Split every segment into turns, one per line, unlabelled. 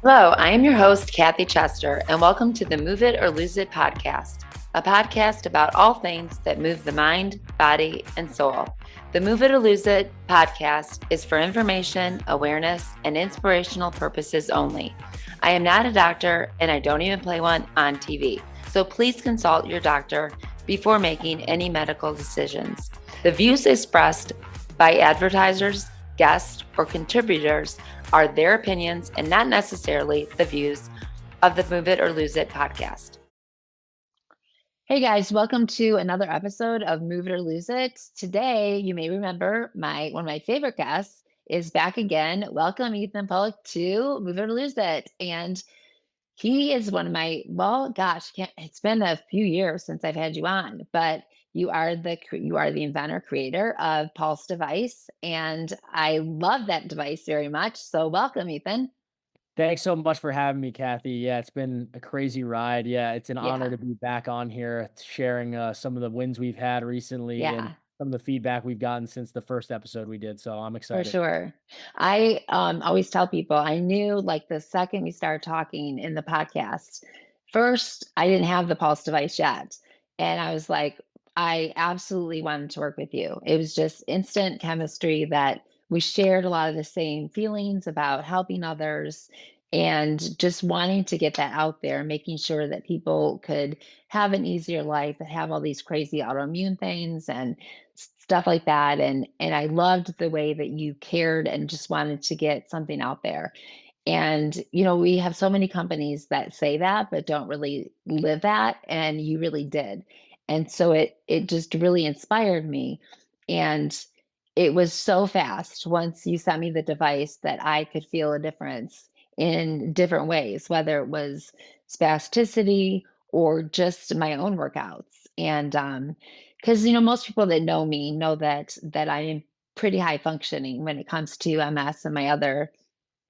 Hello, I am your host, Kathy Chester, and welcome to the Move It or Lose It podcast, a podcast about all things that move the mind, body, and soul. The Move It or Lose It podcast is for information, awareness, and inspirational purposes only. I am not a doctor, and I don't even play one on TV, so please consult your doctor before making any medical decisions. The views expressed by advertisers, guests, or contributors are their opinions and not necessarily the views of the Move It or Lose It podcast. Hey guys, welcome to another episode of Move It or Lose It. Today, you may remember one of my favorite guests is back again. Welcome, Ethan Pollak, to Move It or Lose It. And he is one of my, well, gosh, it's been a few years since I've had you on, but you are the inventor creator of Pulse device, and I love that device very much. So welcome, Ethan.
Thanks so much for having me, Kathy. Yeah, it's been a crazy ride. Yeah, it's an honor
Yeah,
to be back on here sharing some of the wins we've had recently and
yeah.
some of the feedback we've gotten since the first episode we did. So I'm
For
excited.
sure. I always tell people I knew like the second we started talking in the podcast. First, I didn't have the Pulse device yet. And I was like, I absolutely wanted to work with you. It was just instant chemistry that we shared a lot of the same feelings about helping others and just wanting to get that out there, making sure that people could have an easier life that have all these crazy autoimmune things and stuff like that, and I loved the way that you cared and just wanted to get something out there. And we have so many companies that say that but don't really live that, and you really did. And so it just really inspired me. And it was so fast once you sent me the device that I could feel a difference in different ways, whether it was spasticity or just my own workouts. And because most people that know me know that I am pretty high functioning when it comes to MS and my other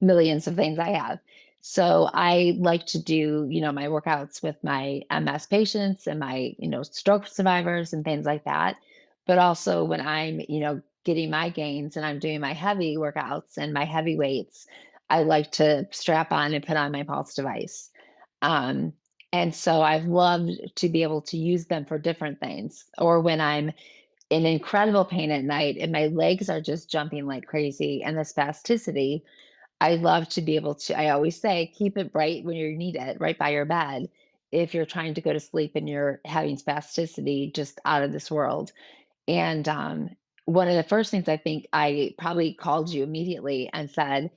millions of things I have. So I like to do, my workouts with my MS patients and my, stroke survivors and things like that. But also when I'm, getting my gains and I'm doing my heavy workouts and my heavy weights, I like to strap on and put on my pulse device. Um, and so I've loved to be able to use them for different things. Or when I'm in incredible pain at night and my legs are just jumping like crazy and the spasticity, I love to be able to, I always say, keep it bright when you need it, right by your bed. If you're trying to go to sleep and you're having spasticity just out of this world. And one of the first things I think I probably called you immediately and said,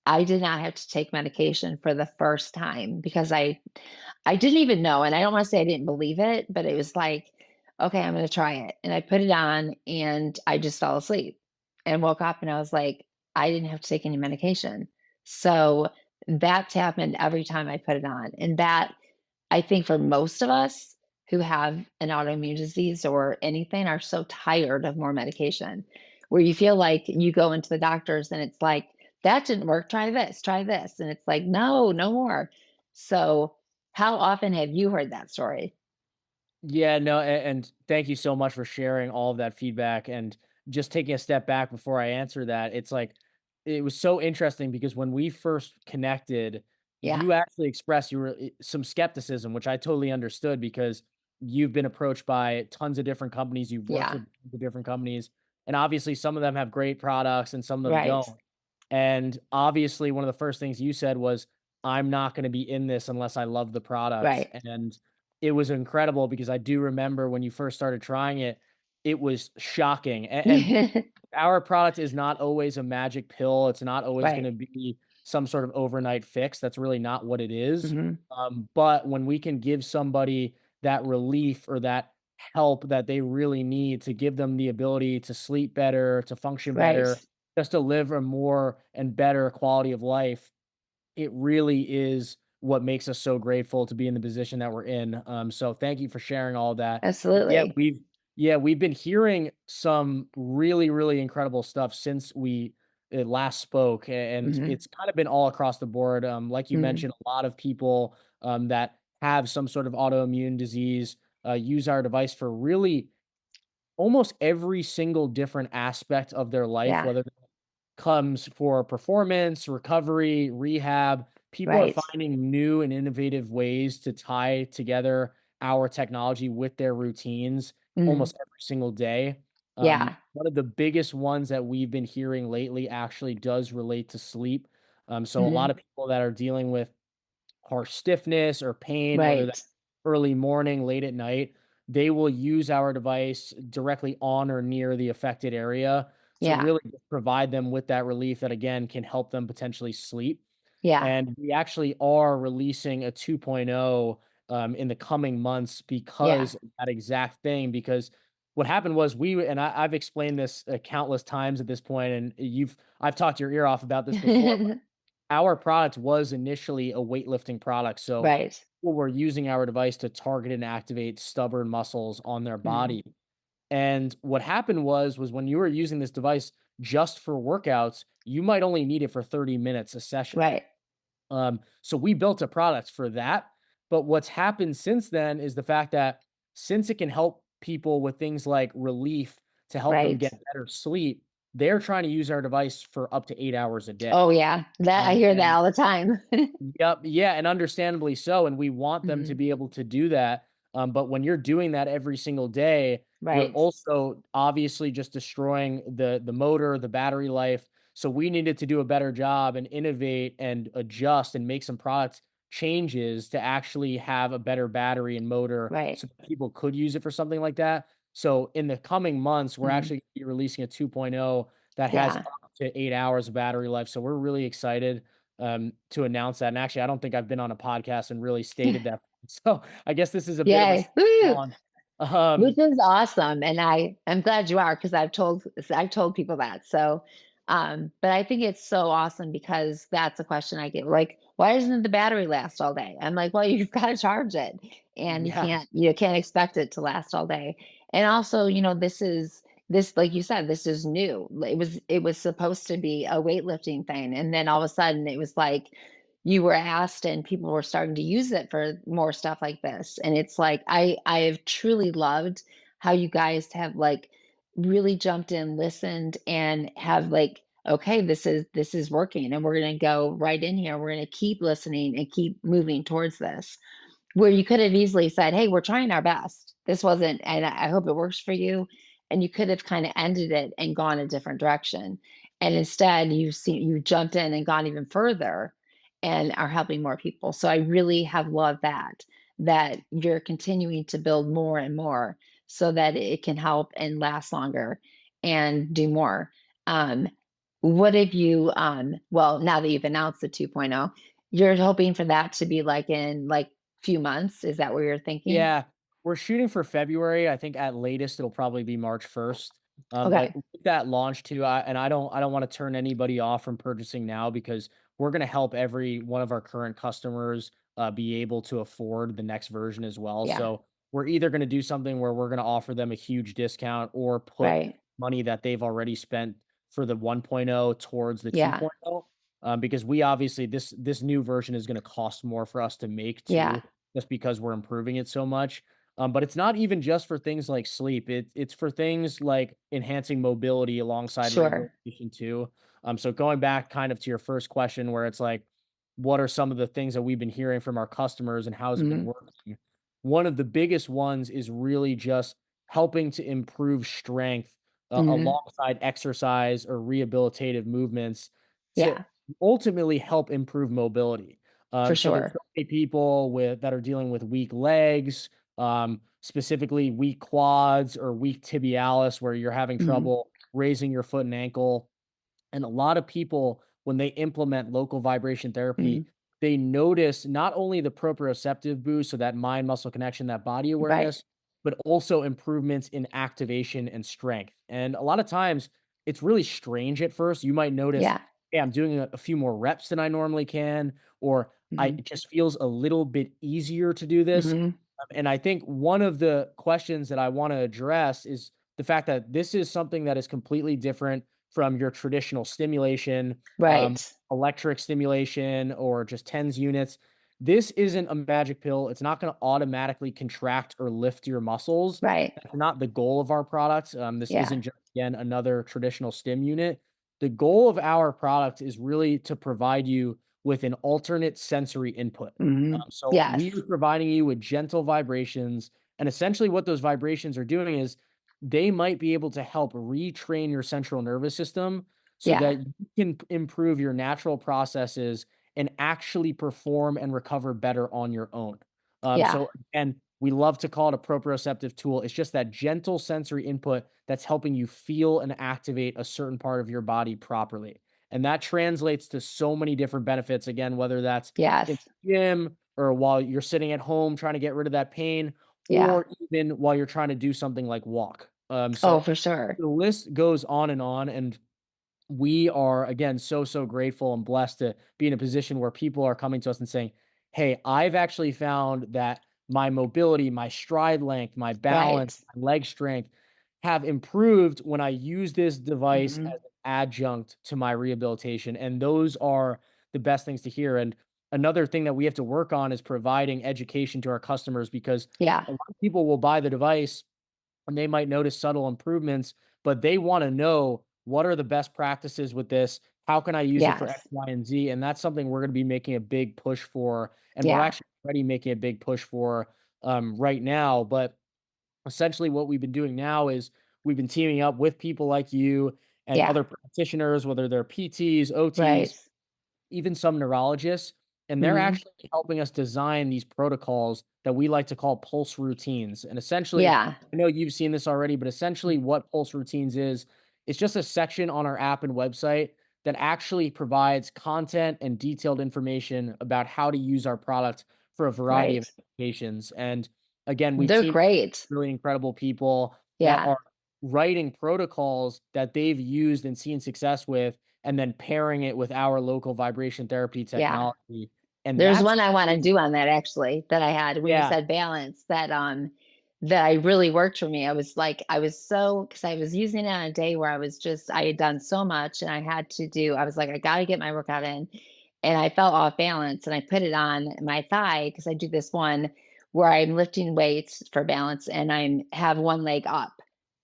I did not have to take medication for the first time because I didn't even know, and I don't wanna say I didn't believe it, but it was like, "Okay, I'm gonna try it," and I put it on, and I just fell asleep and woke up, and I was like, I didn't have to take any medication. So, that's happened every time I put it on, and that, I think for most of us who have an autoimmune disease or anything are so tired of more medication, where you feel like you go into the doctors and it's like, "That didn't work, try this," and it's like, "No, no more." So, how often have you heard that story?
Yeah, no, and thank you so much for sharing all of that feedback. And just taking a step back before I answer that, it's like it was so interesting because when we first connected,
Yeah,
you actually expressed some skepticism, which I totally understood because you've been approached by tons of different companies, you've worked
yeah,
with the different companies, and obviously some of them have great products and some of them
right.
don't. And obviously, one of the first things you said was, "I'm not gonna be in this unless I love the product,"
Right.
and it was incredible because I do remember when you first started trying it, it was shocking, and our product is not always a magic pill, it's not always
Right.
gonna be some sort of overnight fix, that's really not what it is,
Mhm.
but when we can give somebody that relief or that help that they really need to give them the ability to sleep better, to function
Right.
better, just to live a more and better quality of life, it really is what makes us so grateful to be in the position that we're in. So thank you for sharing all that. And
Absolutely.
yeah, we've been hearing some really, really incredible stuff since we last spoke, and
Mhm.
it's kind of been all across the board. Like you
Mhm.
mentioned, a lot of people that have some sort of autoimmune disease use our device for really almost every single different aspect of their life,
Yeah.
whether comes for performance, recovery, rehab. people are
Right.
finding new and innovative ways to tie together our technology with their routines
Mhm.
almost every single day.
Yeah.
One of the biggest ones that we've been hearing lately actually does relate to sleep. So a lot
Mhm.
of people that are dealing with harsh stiffness or pain, whether
Right.
that's early morning, late at night, they will use our device directly on or near the affected area to
Yeah.
really just provide them with that relief that, again, can help them potentially sleep.
Yeah.
And we actually are releasing a 2.0 in the coming months
Yeah.
because of that exact thing. Because what happened was I've explained this countless times at this point, and I've talked your ear off about this before. Our product was initially a weightlifting product, so
Right.
people were using our device to target and activate stubborn muscles on their
Mhm.
body. And what happened was when you were using this device just for workouts, you might only need it for 30 minutes a session.
Right.
So we built a product for that. But what's happened since then is the fact that since it can help people with things like relief to help them
Right.
get better sleep, they're trying to use our device for up to 8 hours a day.
Oh, yeah. That I hear that
And
all the time.
Yep, yeah, and understandably so, and we want them to
Mhm.
be able to do that, but when you're doing that every single day, you're
Right.
also obviously just destroying the motor, the battery life, so we needed to do a better job and innovate and adjust and make some product changes to actually have a better battery and motor
Right.
so that people could use it for something like that. So in the coming months, we're
Mhm.
actually gonna be releasing a 2.0 that has
Yeah.
up to 8 hours of battery life, so we're really excited to announce that. And actually, I don't think I've been on a podcast and really stated that. So I guess this is a bit of a
Yay. Woo!
launch.
Which
Um,
is awesome, and I'm glad you are because I've told people that. So, but I think it's so awesome because that's a question I get, like, "Why doesn't the battery last all day?" I'm like, "Well, you've gotta charge it, and
yeah,
you can't expect it to last all day." And also, this like you said, this is new. It was supposed to be a weightlifting thing, and then all of a sudden it was like you were asked and people were starting to use it for more stuff like this, and it's like I have truly loved how you guys have, like, really jumped in, listened, and have, like, okay, this is working, and we're going to go right in here, we're going to keep listening and keep moving towards this, where you could have easily said, "Hey, we're trying our best. This wasn't, and I hope it works for you." And you could have kind of ended it and gone a different direction. And instead, you jumped in and gone even further and are helping more people. So I really have loved that you're continuing to build more and more so that it can help and last longer and do more. Um, what have you well, now that you've announced the 2.0, you're hoping for that to be like in like few months? Is that what you're thinking?
yeah, we're shooting for February. I think at latest it'll probably be March 1st. But
Okay.
with that launch too, I don't want to turn anybody off from purchasing now because we're going to help every one of our current customers be able to afford the next version as well.
Yeah.
So we're either going to do something where we're going to offer them a huge discount or put
Right.
money that they've already spent for the 1.0 towards the
Yeah.
2.0. Because we obviously this new version is going to cost more for us to make
Yeah.
too, just because we're improving it so much. But it's not even just for things like sleep. It's for things like enhancing mobility alongside
Sure.
rehabilitation too. So going back kind of to your first question, where it's like, what are some of the things that we've been hearing from our customers and how has it been
Mhm.
working? One of the biggest ones is really just helping to improve strength
Mhm.
alongside exercise or rehabilitative movements to
Yeah.
ultimately help improve mobility.
For
So there's
sure.
so many people that are dealing with weak legs, specifically weak quads or weak tibialis, where you're having
Mhm.
trouble raising your foot and ankle. And a lot of people, when they implement local vibration therapy,
Mhm.
they notice not only the proprioceptive boost, so that mind muscle connection, that body
Right.
awareness, but also improvements in activation and strength. And a lot of times it's really strange at first. You might notice,
Yeah.
hey, I'm doing a few more reps than I normally can, or
Mhm.
it just feels a little bit easier to do this.
Mhm.
And I think one of the questions that I want to address is the fact that this is something that is completely different from your traditional stimulation,
Right.
electric stimulation, or just TENS units. This isn't a magic pill. It's not going to automatically contract or lift your muscles.
Right.
That's not the goal of our product. This
Yeah.
isn't just, again, another traditional stim unit. The goal of our product is really to provide you with an alternate sensory input. So we are
Yes.
providing you with gentle vibrations, and essentially what those vibrations are doing is they might be able to help retrain your central nervous system so
Yeah.
that you can improve your natural processes and actually perform and recover better on your own.
Yeah.
So again, we love to call it a proprioceptive tool. It's just that gentle sensory input that's helping you feel and activate a certain part of your body properly. And that translates to so many different benefits. Again, whether that's in
Yes.
the gym or while you're sitting at home trying to get rid of that pain,
Yeah.
or even while you're trying to do something like walk.
Oh,
So
for sure.
the list goes on, and we are again so grateful and blessed to be in a position where people are coming to us and saying, "Hey, I've actually found that my mobility, my stride length, my
Right.
balance, my leg strength have improved when I use this device
Mhm.
as an adjunct to my rehabilitation." And those are the best things to hear. And another thing that we have to work on is providing education to our customers, because
Yeah.
a lot of people will buy the device and they might notice subtle improvements, but they want to know, what are the best practices with this? How can I use it for X,
Yes.
Y, and Z? And that's something we're going to be making a big push for. And we're
Yeah.
actually already making a big push for right now. But essentially, what we've been doing now is we've been teaming up with people like you and
Yeah.
other practitioners, whether they're PTs,
Right.
OTs, even some neurologists, and they're
Mhm.
actually helping us design these protocols that we like to call pulse routines. And essentially,
Yeah.
I know you've seen this already, but essentially what pulse routines is, it's just a section on our app and website that actually provides content and detailed information about how to use our product for a variety of
Right.
applications. And again, we've
They're
teamed
great.
really incredible people that
Yeah.
are writing protocols that they've used and seen success with, and then pairing it with our local vibration therapy
Yeah.
technology. And
There's
that's
one I wanna do on that actually that I had when you
yeah.
said balance that I really worked for me. I was so because I was using it on a day where I had done so much and I was like, "I gotta get my workout in." And I felt off balance and I put it on my thigh because I do this one where I'm lifting weights for balance and I'm have one leg up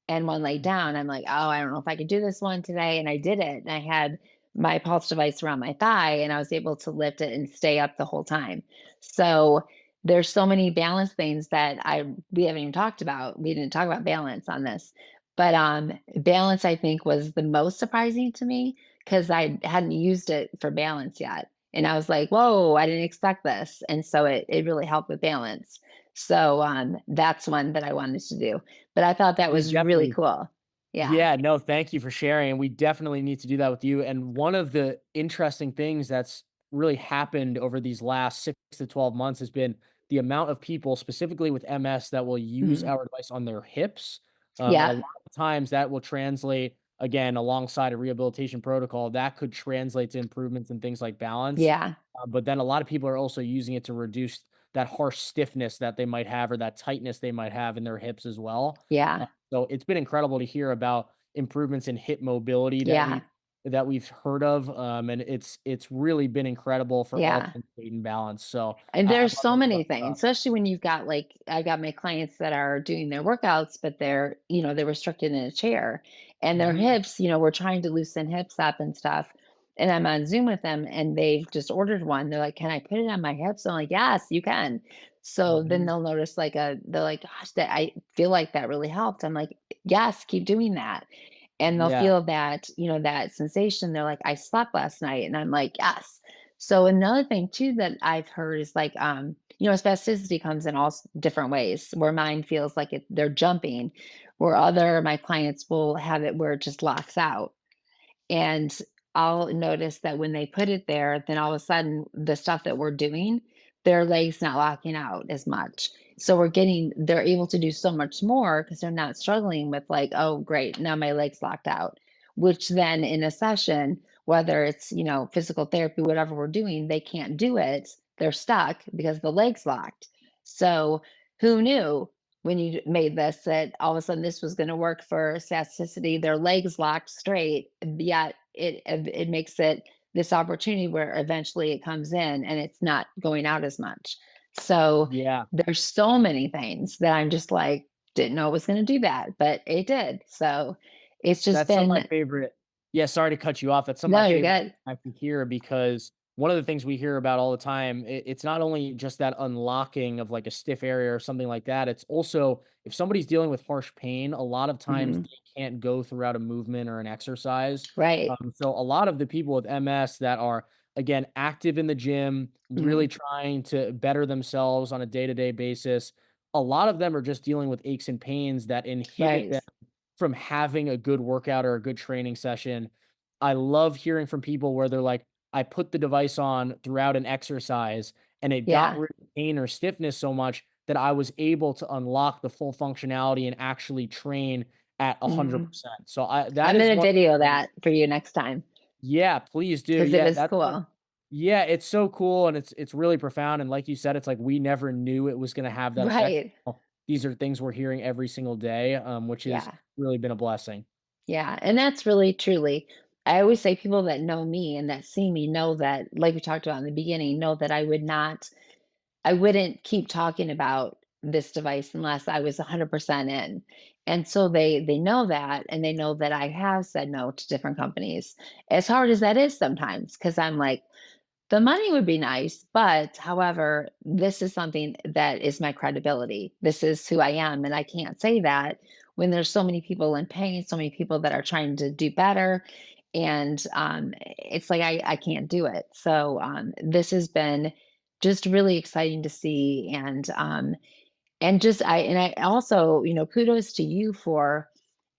and one leg down. I'm like, "Oh, I don't know if I could do this one today." And I did it. And I had my pulse device around my thigh and I was able to lift it and stay up the whole time. So there's so many balance things that we haven't even talked about. We didn't talk about balance on this. But balance I think was the most surprising to me because I hadn't used it for balance yet. And I was like, whoa, I didn't expect this. And so it really helped with balance. So that's one that I wanted to do. But I thought that
We
was really
definitely
cool. Yeah.
Yeah, no, thank you for sharing. We definitely need to do that with you. And one of the interesting things that's really happened over these last 6 to 12 months has been the amount of people, specifically with MS, that will use
Mhm.
our device on their hips. And a
Yeah.
lot of times that will translate, again, alongside a rehabilitation protocol, that could translate to improvements in things like balance.
Yeah.
But then a lot of people are also using it to reduce that harsh stiffness that they might have, or that tightness they might have in their hips as well.
Yeah.
So it's been incredible to hear about improvements in hip mobility
Yeah.
that we've heard of, and it's really been incredible for
Yeah.
alternate state and balance. So
And
I
there's
love
so
that you
many
brought that
things,
up.
especially when you've got like I got my clients that are doing their workouts, but they're restricted in a chair and their
Mhm,
hips, we're trying to loosen hips up and stuff. And I'm on Zoom with them and they've just ordered one. They're like, "Can I put it on my hips?" I'm like, "Yes, you can." So then
mhm.
they'll notice they're like, "Gosh, that I feel like that really helped." I'm like, "Yes, keep doing that." And they'll
Yeah,
feel that sensation. They're like, "I slept last night." And I'm like, "Yes." So another thing too that I've heard is spasticity comes in different ways where mine feels like they're jumping, where other my clients will have it where it just locks out. And I'll notice that when they put it there, then all of a sudden the stuff that we're doing, their legs not locking out as much. So they're able to do so much more because they're not struggling with like, oh, great, now my leg's locked out. Which then in a session, whether it's, physical therapy, whatever we're doing, they can't do it. They're stuck because the leg's locked. So who knew when you made this that all of a sudden this was going to work for spasticity, their legs locked straight, yet it makes it this opportunity where eventually it comes in and it's not going out as much. So
yeah.
there's so many things that I'm just like, didn't know it was going to do that, but it did. So it's just
That's some of my
been
favorite Yeah, sorry to cut you off. That's some of my
no, you're
favorite
good.
I can hear, because one of the things we hear about all the time, it's not only just that unlocking of like a stiff area or something like that. It's also if somebody's dealing with harsh pain, a lot of times
Mhm.
they can't go throughout a movement or an exercise.
Right.
So a lot of the people with MS that are again active in the gym, really
Mhm.
trying to better themselves on a day-to-day basis, a lot of them are just dealing with aches and pains that inhibit
Right.
them from having a good workout or a good training session. I love hearing from people where they're like, I put the device on throughout an exercise and it got
Yeah.
rid of pain or stiffness so much that I was able to unlock the full functionality and actually train at
Mhm.
100%. So I that
I'm
is
gonna
one
video
thing.
that for you next time
Yeah, please do.
because it
Yeah,
was
that's one.
cool.
Yeah, it's so cool and it's really profound. And like you said, it's like we never knew it was gonna have that effect.
Right.
Well, these are things we're hearing every single day, which has
Yeah.
really been a blessing.
Yeah, and that's really truly I always say people that know me and that see me know that, like we talked about in the beginning, know that I wouldn't keep talking about this device unless I was 100% in. And so they know that, and they know that I have said no to different companies. As hard as that is sometimes, because I'm like, the money would be nice, but however, this is something that is my credibility. This is who I am, and I can't say that when there's so many people in pain, so many people that are trying to do better, and it's like I can't do it. So this has been just really exciting to see, and just I also, kudos to you for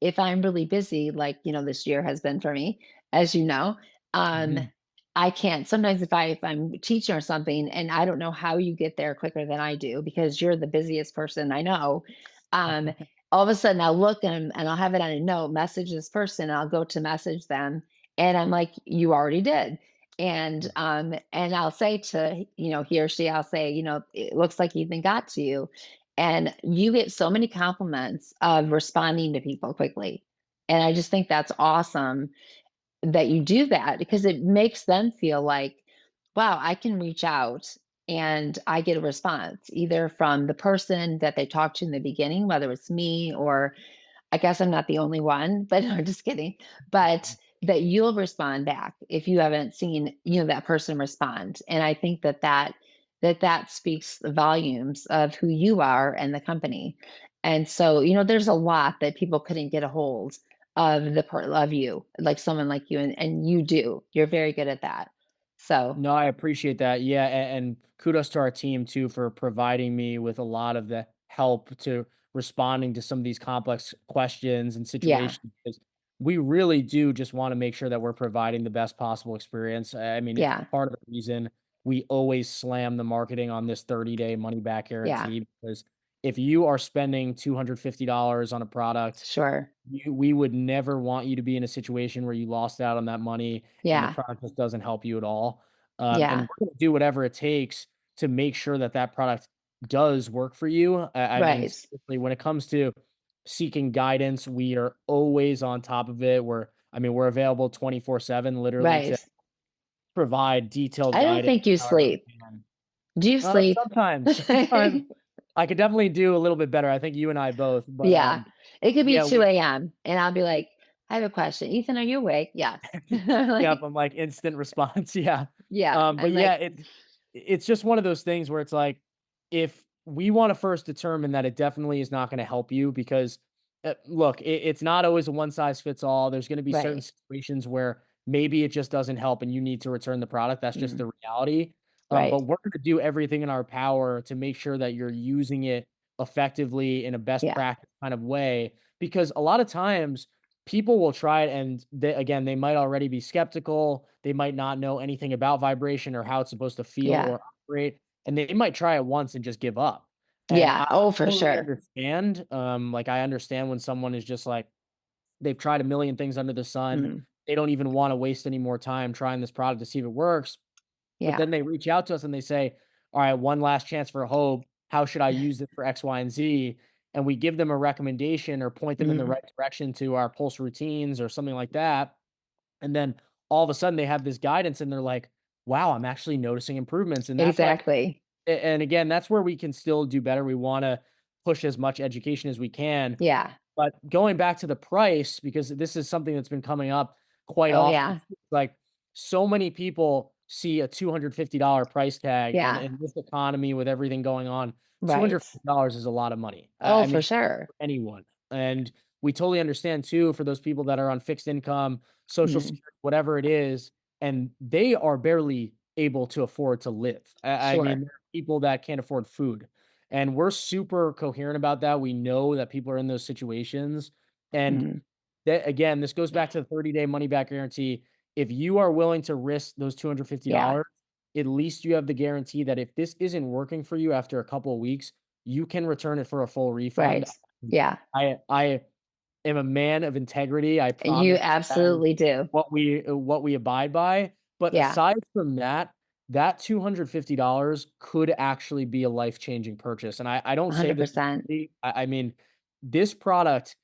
if I'm really busy, like, this year has been for me, as you know, um,
Mhm.
I can't sometimes if I'm teaching or something and I don't know how you get there quicker than I do because you're the busiest person I know. Um, all of a sudden I'll look and I'll have it on a note, message this person, and I'll go to message them and I'm like, you already did. And I'll say to, he or she, I'll say, it looks like Ethan got to you. And you get so many compliments of responding to people quickly. And I just think that's awesome that you do that because it makes them feel like, wow, I can reach out and I get a response either from the person that they talked to in the beginning, whether it's me or I guess I'm not the only one, but I'm just kidding. But that you'll respond back if you haven't seen, that person respond. And I think that speaks volumes of who you are and the company. And so, there's a lot that people couldn't get a hold of of you, like someone like you, and you do. You're very good at that. So
No, I appreciate that. Yeah, and kudos to our team too for providing me with a lot of the help to responding to some of these complex questions and
yeah,
situations because we really do just want to make sure that we're providing the best possible experience. I mean, it's
yeah,
part of the reason we always slam the marketing on this 30-day money back
yeah,
guarantee because if you are spending $250 on a product,
sure.
we would never want you to be in a situation where you lost out on that money and the
Yeah,
product just doesn't help you at all. And
yeah,
we're gonna do whatever it takes to make sure that that product does work for you. I mean,
right,
seriously, when it comes to seeking guidance, we are always on top of it. We're available 24/7 literally to
right.
provide detailed
I don't
guidance
think you
however we
sleep.
can.
Do you sleep?
Sometimes I could definitely do a little bit better. I think you and I both, but,
Yeah. It could be
yeah,
2 AM, and I'll be like, "I have a question. Ethan, are you awake?" "Yes."
Yep,
Like
I'm like instant response, yeah.
yeah,
But
I'm
yeah,
like
it's just one of those things where it's like, if we wanna first determine that it definitely is not gonna help you because, look, it's not always a one size fits all. There's gonna be certain
right.
situations where maybe it just doesn't help and you need to return the product. That's just
Mm,
the reality. But
right.
we're gonna do everything in our power to make sure that you're using it effectively in a best
Yeah,
practice kind of way, because a lot of times people will try it and they might already be skeptical. They might not know anything about vibration or how it's supposed to feel
yeah,
or operate, and they might try it once and just give up. And
yeah.
I
Oh, for
totally
sure.
understand. Like I understand when someone is just like they've tried a million things under the sun.
Mm,
They don't even want to waste any more time trying this product to see if it works. But
yeah.
then they reach out to us and they say, "All right, one last chance for hope. How should I use this for X, Y, and Z?" And we give them a recommendation or point them in the
Mhm.
right direction to our pulse routines or something like that. And then all of a sudden they have this guidance and they're like, "Wow, I'm actually noticing improvements." And that's like,
Exactly.
and again, that's where we can still do better. We want to push as much education as we can.
Yeah.
But going back to the price, because this is something that's been coming up quite
Oh,
often,
yeah.
like so many people see a $250 price tag, and
Yeah.
in this economy with everything going on,
Right.
$250 is a lot of money.
Oh,
I
for
mean,
sure.
for anyone, and we totally understand too for those people that are on fixed income, Social
Mm.
Security, whatever it is, and they are barely able to afford to live. I mean,
Sure.
there are people that can't afford food, and we're super coherent about that. We know that people are in those situations, and
Mm.
that again, this goes back to the 30-day money back guarantee. If you are willing to risk those
Yeah.
$250, at least you have the guarantee that if this isn't working for you after a couple of weeks, you can return it for a full refund.
Right. Yeah.
I am a man of integrity. I
You
promise that is
absolutely do.
what we abide by. But
Yeah.
aside from that, that $250 could actually be a life-changing purchase. And I don't say this
100%.
lightly. I mean, this product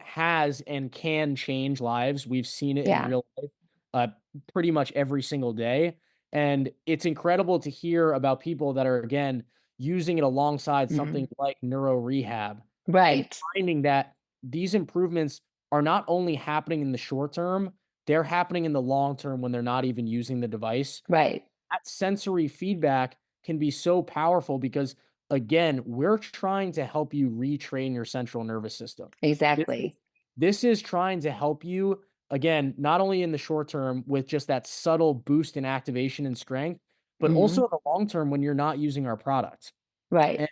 has and can change lives. We've seen it in
Yeah.
real life uh, pretty much every single day. And it's incredible to hear about people that are, again, using it alongside something
Mhm.
like neuro rehab and
Right.
finding that these improvements are not only happening in the short term, they're happening in the long term when they're not even using the device.
Right.
That sensory feedback can be so powerful because, again, we're trying to help you retrain your central nervous system. This is
Exactly.
this is trying to help you, again, not only in the short term with just that subtle boost in activation and strength, but also
Mhm.
in the long term when you're not using our products.
Right.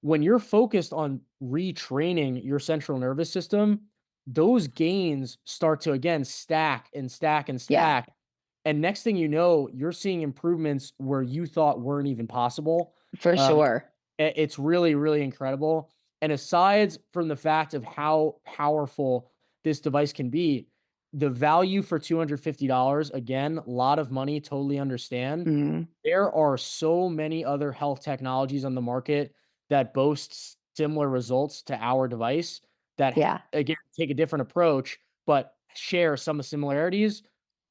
When you're focused on retraining your central nervous system, those gains start to again stack and stack and
Yeah.
stack. And next thing you know, you're seeing improvements where you thought weren't even possible.
For
Um,
sure.
it's really, really incredible. And aside from the fact of how powerful this device can be, the value for $250, again, a lot of money, totally understand.
Mhm.
There are so many other health technologies on the market that boast similar results to our device that,
Yeah.
again, take a different approach, but share some similarities.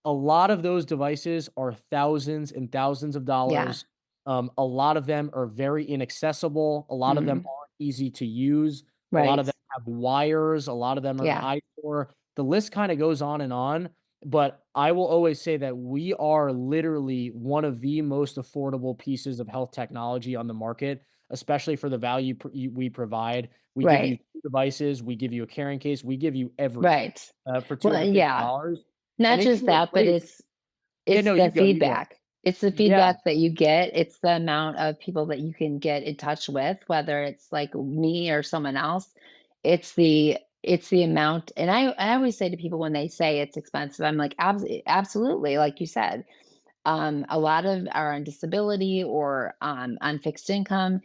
A lot of those devices are thousands and thousands of
Yeah.
dollars. A lot of them are very inaccessible. A lot of them
Mhm.
aren't easy to use. A lot of
Right.
them have wires. A lot of them are
Yeah.
eyesore. The list kind of goes on and on. But I will always say that we are literally one of the most affordable pieces of health technology on the market, especially for the value we provide. We give you
Right.
2 devices, we give you a carrying case, we give you everything,
Right.
for
Well, yeah.
$250, and
Not
it can
just that, but
replace. Yeah,
it's
no,
the
you go, you go.
feedback. It's the
Yeah,
feedback that you get. It's the amount of people that you can get in touch with, whether it's like me or someone else. It's the amount, and I always say to people when they say it's expensive, I'm like, Absolutely, like you said. A lot of are on disability or on fixed income.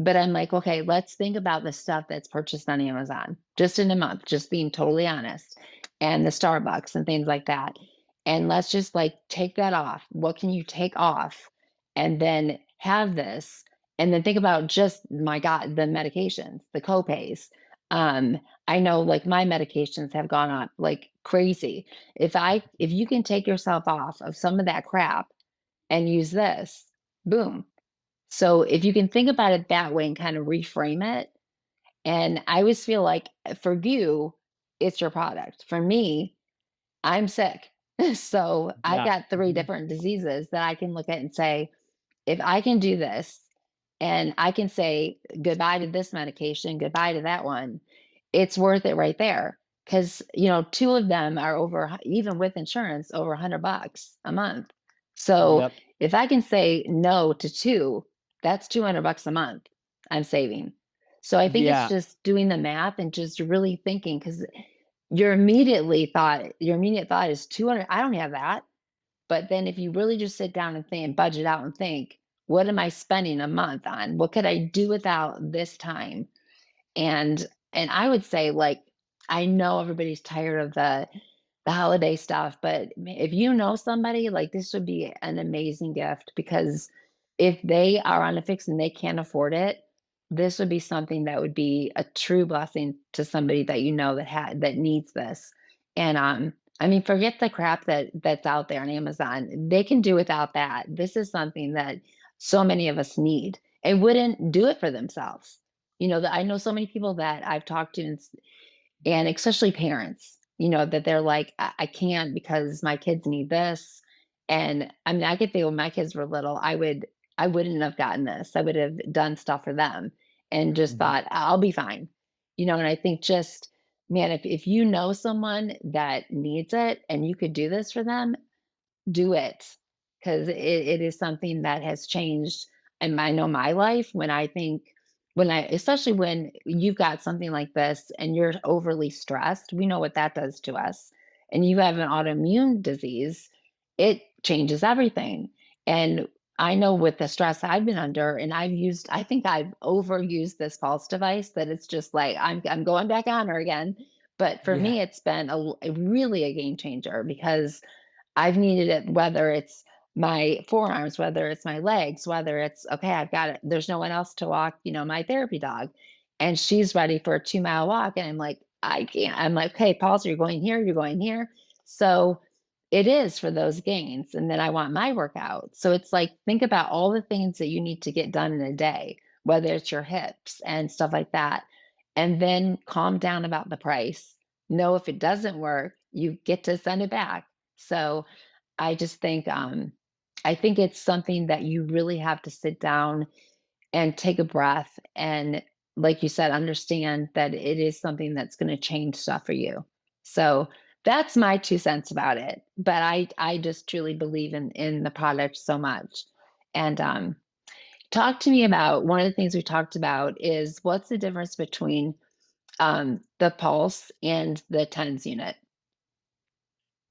But I'm like, okay, let's think about the stuff that's purchased on Amazon just in a month, just being totally honest, and the Starbucks and things like that. And let's just like take that off. What can you take off? And then have this. And then think about just, my God, the medications, the copays. Um, I know like my medications have gone up like crazy. If you can take yourself off of some of that crap and use this, boom. So if you can think about it that way and kind of reframe it, and I always feel like for you, it's your product. For me, I'm sick. So I've
yeah,
got three
mhm,
different diseases that I can look at and say, if I can do this and I can say goodbye to this medication, goodbye to that one, it's worth it right there. Because, two of them are even with insurance, over $100 a month. So
yep,
if I can say no to two, that's $200 a month I'm saving. So I think it's
yeah,
just doing the math and just really thinking, because your immediate thought is 200. I don't have that. But then if you really just sit down and think and budget out and think, what am I spending a month on? What could I do without this time? And and I would say, like, I know everybody's tired of the holiday stuff, but if you know somebody, like, this would be an amazing gift, because if they are on a fix and they can't afford it, this would be something that would be a true blessing to somebody that that needs this. And I mean, forget the crap that's out there on Amazon. They can do without that. This is something that so many of us need and wouldn't do it for themselves. I know so many people that I've talked to, and especially parents, that they're like, I can't because my kids need this. And I mean, I could think when my kids were little, I wouldn't have gotten this. I would have done stuff for them and just
Mhm.
thought, I'll be fine. And I think just, man, if you know someone that needs it and you could do this for them, do it, 'cause it is something that has changed and I know my life when I think when I especially when you've got something like this and you're overly stressed, we know what that does to us, and you have an autoimmune disease, it changes everything, and I know with the stress I've been under, and I think I've overused this pulse device that it's just like, I'm going back on her again, but for
Yeah.
me, it's been really a game changer because I've needed it whether it's my forearms, whether it's my legs, whether it's okay, I've got it. There's no one else to walk, my therapy dog. And she's ready for a 2 mile walk. And I'm like, I can't. I'm like, okay, pause, you're going here, you're going here. So it is for those gains. And then I want my workout. So it's like, think about all the things that you need to get done in a day, whether it's your hips and stuff like that. And then calm down about the price. Know if it doesn't work, you get to send it back. So I just think, I think it's something that you really have to sit down and take a breath and, like you said, understand that it is something that's going to change stuff for you. So that's my 2 cents about it. But I just truly believe in the product so much. And talk to me about one of the things we talked about is what's the difference between the pulse and the tens unit.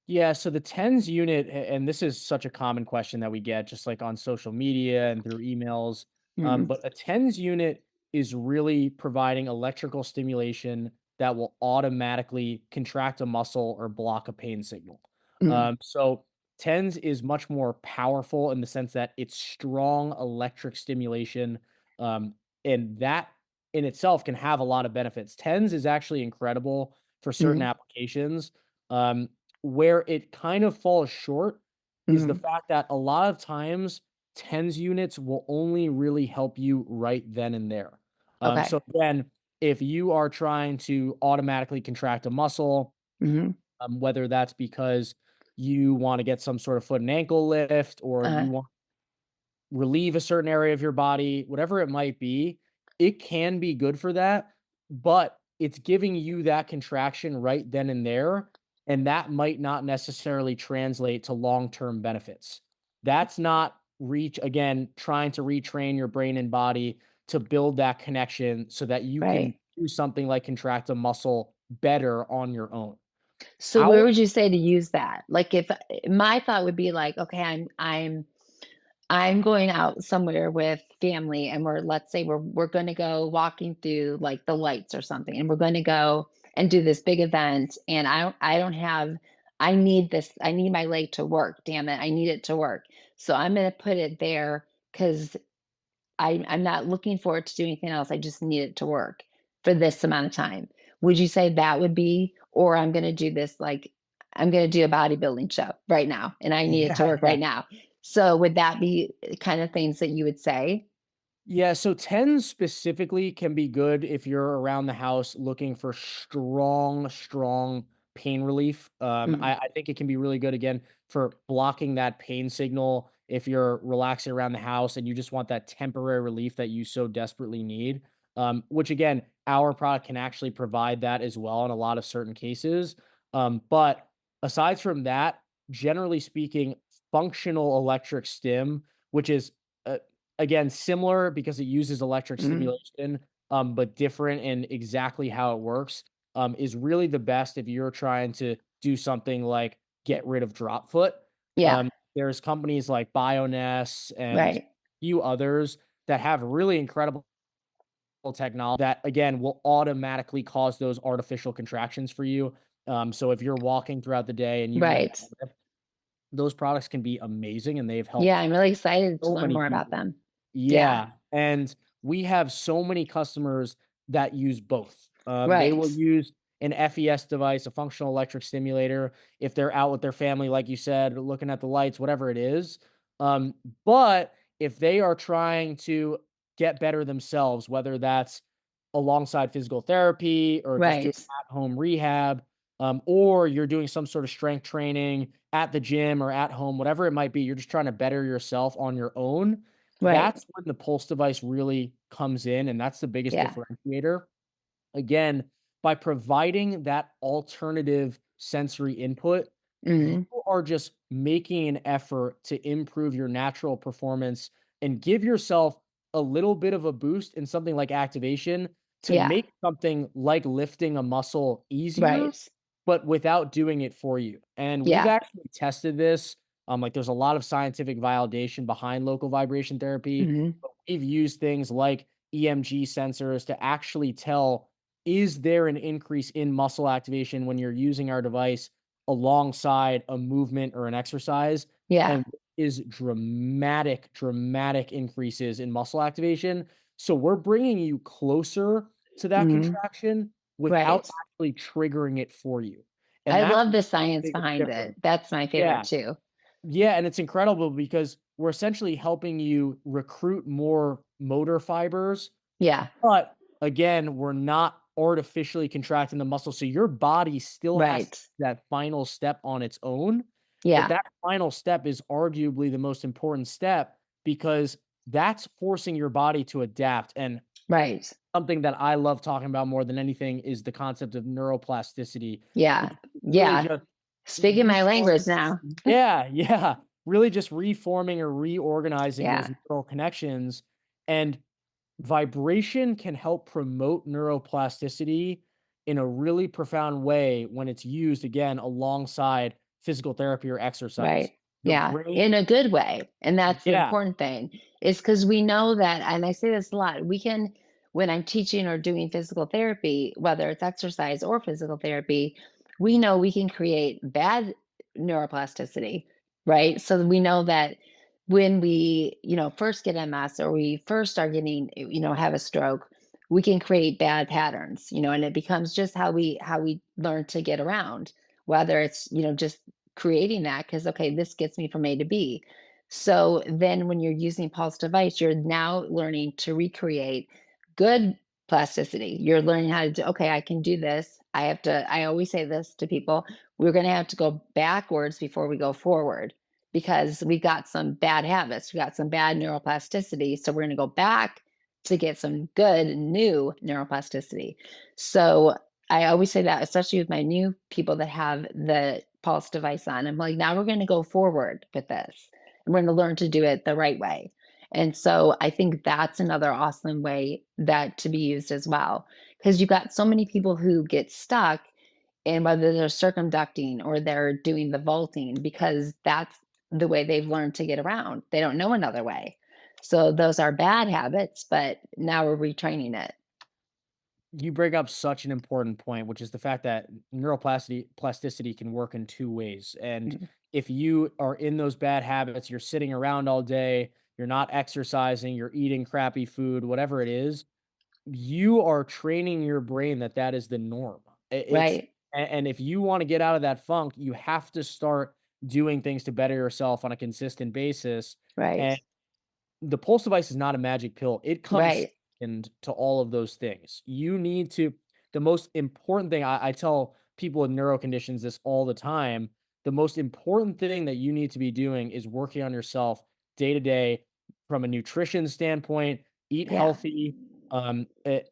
Yeah, so the TENS unit, and this is such a common question that we get just like on social media and through emails.
Mm,
But a TENS unit is really providing electrical stimulation that will automatically contract a muscle or block a pain signal.
mm,
So TENS is much more powerful in the sense that it's strong electric stimulation. Um, and that in itself can have a lot of benefits. TENS is actually incredible for certain
mm,
applications. Um, where it kind of falls short is the
mm.
fact that a lot of times TENS units will only really help you right then and there.
Okay.
So again, if you are trying to automatically contract a muscle,
Mhm.
whether that's because you want to get some sort of foot and ankle lift or
Uh-huh.
you want relieve a certain area of your body, whatever it might be, it can be good for that, but it's giving you that contraction right then and there, and that might not necessarily translate to long-term benefits. That's not trying to retrain your brain and body to build that connection so that you can
Right.
do something like contract a muscle better on your own.
So where would you say to use that? Like if my thought would be like, okay, I'm going out somewhere with family and let's say we're going to go walking through like the lights or something and we're going to go and do this big event and I don't have I need this I need my leg to work, damn it. I need it to work. So I'm going to put it there cuz I'm not looking forward to doing anything else. I just need it to work for this amount of time. Would you say that would be, or I'm going to do this like I'm going to do a bodybuilding show right now and I need it to
Yeah,
work
yeah.
right now. So would that be kind of things that you would say?
Yeah, so 10 specifically can be good if you're around the house looking for strong pain relief.
Mm,
I think it can be really good again for blocking that pain signal if you're relaxing around the house and you just want that temporary relief that you so desperately need. Which again, our product can actually provide that as well in a lot of certain cases. But aside from that, generally speaking, functional electric stim, which is uh, again, similar because it uses electric
mm,
stimulation, but different in exactly how it works, is really the best if you're trying to do something like get rid of drop foot.
yeah,
There's companies like Bioness and a
right,
few others that have really incredible technology that again will automatically cause those artificial contractions for you. So if you're walking throughout the day and you need
right.
that lift, those products can be amazing and they've
Yeah,
helped
I'm really excited to
so
learn
many
more about
people.
them. Yeah,
Yeah, and we have so many customers that use both. They
right,
will use an FES device, a functional electric stimulator, if they're out with their family, like you said, looking at the lights, whatever it is. Um, but if they are trying to get better themselves, whether that's alongside physical therapy or just doing
right.
at-home rehab, or you're doing some sort of strength training at the gym or at home, whatever it might be, you're just trying to better yourself on your own.
Right.
That's when the pulse device really comes in, and that's the biggest
Yeah.
differentiator. Again, by providing that alternative sensory input, you
Mhm.
are just making an effort to improve your natural performance and give yourself a little bit of a boost in something like activation to
Yeah.
make something like lifting a muscle easier,
Right.
but without doing it for you. And we've
Yeah.
actually tested this. Like there's a lot of scientific validation behind local vibration therapy,
Mhm.
but we've used things like EMG sensors to actually tell, is there an increase in muscle activation when you're using our device alongside a movement or an exercise?
Yeah.
And is dramatic increases in muscle activation. So we're bringing you closer to that
Mhm.
contraction without
Right.
actually triggering it for you. And
I
that's
love
the
the science
biggest
behind it.
difference.
That's my favorite
Yeah.
too.
Yeah, and it's incredible because we're essentially helping you recruit more motor fibers,
Yeah.
but again, we're not artificially contracting the muscle, so your body still has
Right.
that final step on its own, but
Yeah.
that final step is arguably the most important step because that's forcing your body to adapt, and
Right.
something that I love talking about more than anything is the concept of neuroplasticity,
Yeah.
which is really
Yeah.
just
Speaking my
reforming.
language now.
Yeah, yeah, really just reforming or reorganizing those
Yeah.
neural connections, and vibration can help promote neuroplasticity in a really profound way when it's used, again, alongside physical therapy or exercise.
Right.
Your
Yeah,
brain.
in a good way, and that's the
Yeah,
important thing, is because we know that, and I say this a lot, we can when I'm teaching or doing physical therapy, whether it's exercise or physical therapy, we know we can create bad neuroplasticity, right? So we know that when we, first get MS or we first start getting, have a stroke, we can create bad patterns, and it becomes just how we learn to get around, whether it's, just creating that because okay, this gets me from A to B. So then when you're using pulse device, you're now learning to recreate good plasticity. You're learning how to do, okay, I can do this. I always say this to people, we're going to have to go backwards before we go forward because we got some bad habits. We got some bad neuroplasticity. So we're going to go back to get some good new neuroplasticity. So I always say that, especially with my new people that have the pulse device on. I'm like, now we're going to go forward with this and we're going to learn to do it the right way. And so I think that's another awesome way that to be used as well. Because you've got so many people who get stuck in whether they're circumducting or they're doing the vaulting because that's the way they've learned to get around. They don't know another way. So those are bad habits, but now we're retraining it.
you bring up such an important point, which is the fact that plasticity can work in 2 ways, and
Mhm.
if you are in those bad habits, you're sitting around all day, you're not exercising, you're eating crappy food, whatever it is, you are training your brain that that is the norm. It's
Right,
and if you wanna get out of that funk, you have to start doing things to better yourself on a consistent basis, and
right,
the pulse device is not a magic pill. It comes
right.
second to all of those things. You need to the most important thing I tell people with neuro conditions this all the time, the most important thing that you need to be doing is working on yourself day to day from a nutrition standpoint, eat
Yeah,
healthy,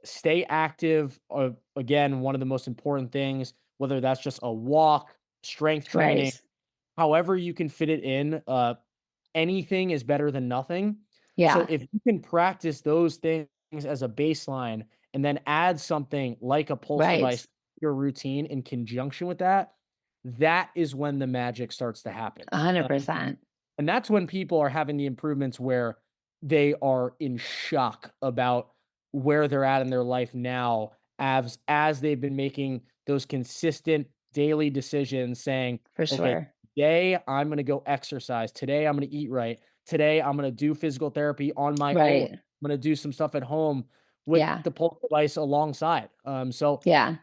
stay active. Again, one of the most important things, whether that's just a walk, strength training,
right.
however you can fit it in, anything is better than nothing. So
Yeah,
if you can practice those things as a baseline and then add something like a pulse
right.
device to your routine in conjunction with that, that is when the magic starts to happen. And
100%.
and that's when people are having the improvements where they are in shock about where they're at in their life now as they've been making those consistent daily decisions saying,
For
"Okay,
sure.
today I'm gonna go exercise. Today I'm gonna eat right. Today I'm gonna do physical therapy on my own.
Right.
I'm gonna do some stuff at home with
Yeah,
the pulse device alongside." So
yeah.